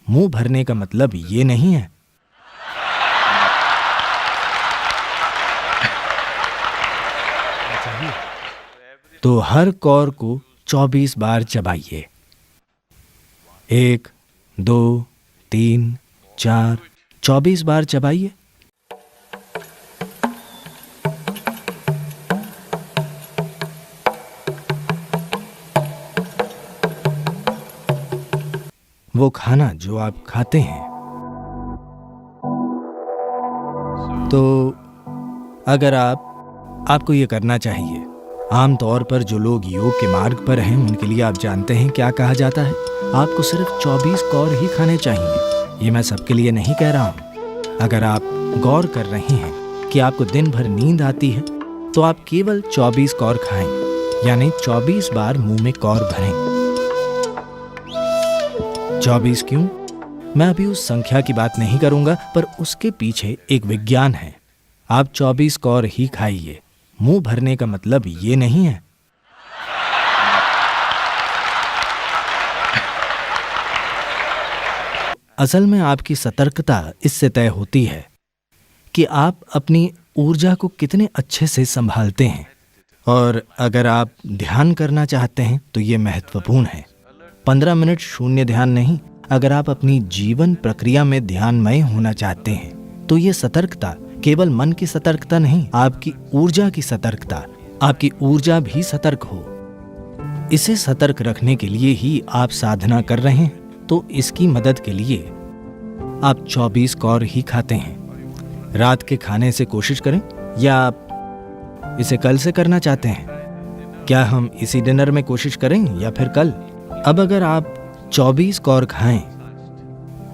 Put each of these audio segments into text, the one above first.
मुंह भरने का मतलब ये नहीं है। तो हर कौर को 24 बार चबाइए। 1, 2, 3, 4, 24 बार चबाइए। वो खाना जो आप खाते हैं, तो अगर आपको ये करना चाहिए। आमतौर पर जो लोग योग के मार्ग पर हैं उनके लिए आप जानते हैं क्या कहा जाता है, आपको सिर्फ 24 कौर ही खाने चाहिए। ये मैं सबके लिए नहीं कह रहा हूँ। अगर आप गौर कर रहे हैं कि आपको दिन भर नींद आती है तो आप केवल 24 कौर खाएं, यानी 24 बार मुंह में कौर भरें। 24 क्यों? मैं अभी उस संख्या की बात नहीं करूंगा, पर उसके पीछे एक विज्ञान है। आप 24 कौर ही खाइए। मुंह भरने का मतलब ये नहीं है। असल में आपकी सतर्कता इससे तय होती है कि आप अपनी ऊर्जा को कितने अच्छे से संभालते हैं। और अगर आप ध्यान करना चाहते हैं तो ये महत्वपूर्ण है। 15 मिनट शून्य ध्यान नहीं। अगर आप अपनी जीवन प्रक्रिया में ध्यानमय होना चाहते हैं तो ये सतर्कता केवल मन की सतर्कता नहीं, आपकी ऊर्जा की सतर्कता, आपकी ऊर्जा भी सतर्क हो। इसे सतर्क रखने के लिए ही आप साधना कर रहे हैं, तो इसकी मदद के लिए आप 24 कौर ही खाते हैं। रात के खाने से कोशिश करें, या आप इसे कल से करना चाहते हैं? क्या हम इसी डिनर में कोशिश करें या फिर कल? अब अगर आप 24 कौर खाएं,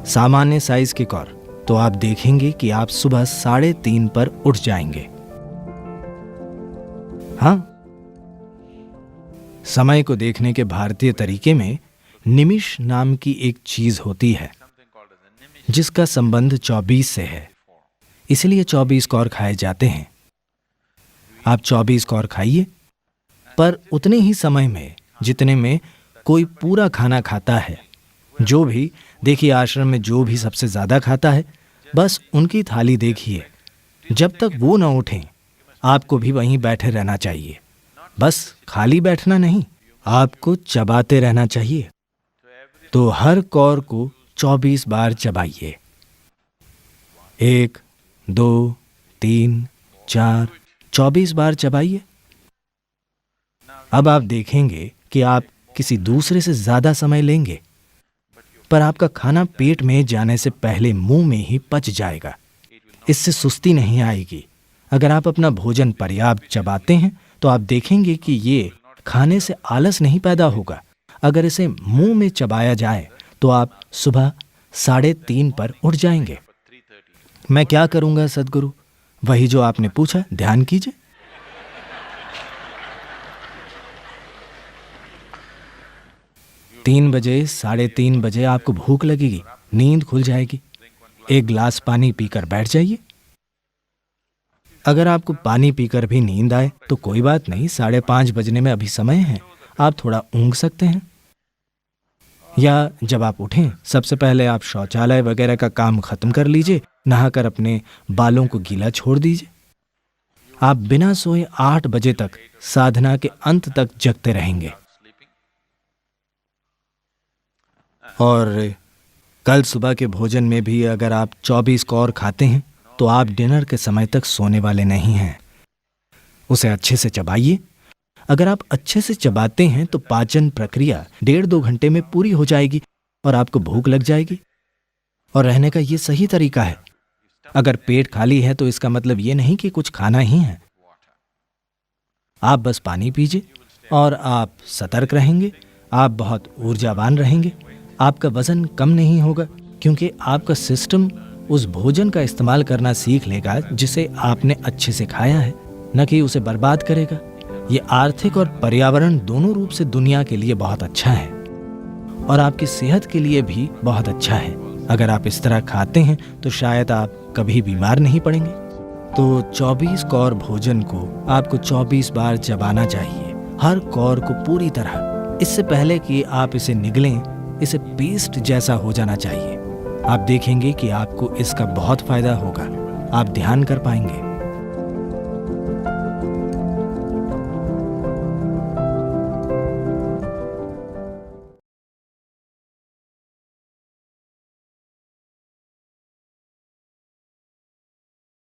सामान्य साइज के कौर, तो आप देखेंगे कि आप सुबह 3:30 पर उठ जाएंगे। हाँ, समय को देखने के भारतीय तरीके में निमिष नाम की एक चीज होती है जिसका संबंध 24 से है, इसलिए 24 कौर खाए जाते हैं। आप 24 कौर खाइए, पर उतने ही समय में जितने में कोई पूरा खाना खाता है। जो भी, देखिए आश्रम में जो भी सबसे ज्यादा खाता है, बस उनकी थाली देखिए। जब तक वो ना उठें, आपको भी वहीं बैठे रहना चाहिए। बस खाली बैठना नहीं, आपको चबाते रहना चाहिए। तो हर कौर को 24 बार चबाइए। 1, 2, 3, 4, 24 बार चबाइए। अब आप देखेंगे कि आप किसी दूसरे से ज्यादा समय लेंगे, पर आपका खाना पेट में जाने से पहले मुंह में ही पच जाएगा। इससे सुस्ती नहीं आएगी। अगर आप अपना भोजन पर्याप्त चबाते हैं तो आप देखेंगे कि ये खाने से आलस नहीं पैदा होगा। अगर इसे मुंह में चबाया जाए तो आप सुबह 3:30 पर उठ जाएंगे। मैं क्या करूंगा सदगुरु? वही जो आपने पूछा, ध्यान कीजिए। 3 बजे, 3:30 बजे आपको भूख लगेगी, नींद खुल जाएगी। 1 गिलास पानी पीकर बैठ जाइए। अगर आपको पानी पीकर भी नींद आए तो कोई बात नहीं, 5:30 बजने में अभी समय है, आप थोड़ा ऊँघ सकते हैं। या जब आप उठें, सबसे पहले आप शौचालय वगैरह का काम खत्म कर लीजिए, नहाकर अपने बालों को गीला छोड़ दीजिए। आप बिना सोए 8 बजे तक साधना के अंत तक जगते रहेंगे। और कल सुबह के भोजन में भी अगर आप 24 कौर खाते हैं तो आप डिनर के समय तक सोने वाले नहीं हैं। उसे अच्छे से चबाइए। अगर आप अच्छे से चबाते हैं तो पाचन प्रक्रिया 1.5-2 घंटे में पूरी हो जाएगी और आपको भूख लग जाएगी। और रहने का ये सही तरीका है। अगर पेट खाली है तो इसका मतलब ये नहीं कि कुछ खाना ही है। आप बस पानी पीजिए और आप सतर्क रहेंगे। आप बहुत ऊर्जावान रहेंगे। आपका वजन कम नहीं होगा, क्योंकि आपका सिस्टम उस भोजन का इस्तेमाल करना सीख लेगा जिसे आपने अच्छे से खाया है, न कि उसे बर्बाद करेगा। ये आर्थिक और पर्यावरण दोनों रूप से दुनिया के लिए बहुत अच्छा है और आपकी सेहत के लिए भी बहुत अच्छा है। अगर आप इस तरह खाते हैं तो शायद आप कभी बीमार नहीं पड़ेंगे। तो 24 कौर भोजन को आपको 24 बार चबाना चाहिए, हर कौर को पूरी तरह। इससे पहले कि आप इसे निगलें, इसे पेस्ट जैसा हो जाना चाहिए। आप देखेंगे कि आपको इसका बहुत फायदा होगा। आप ध्यान कर पाएंगे।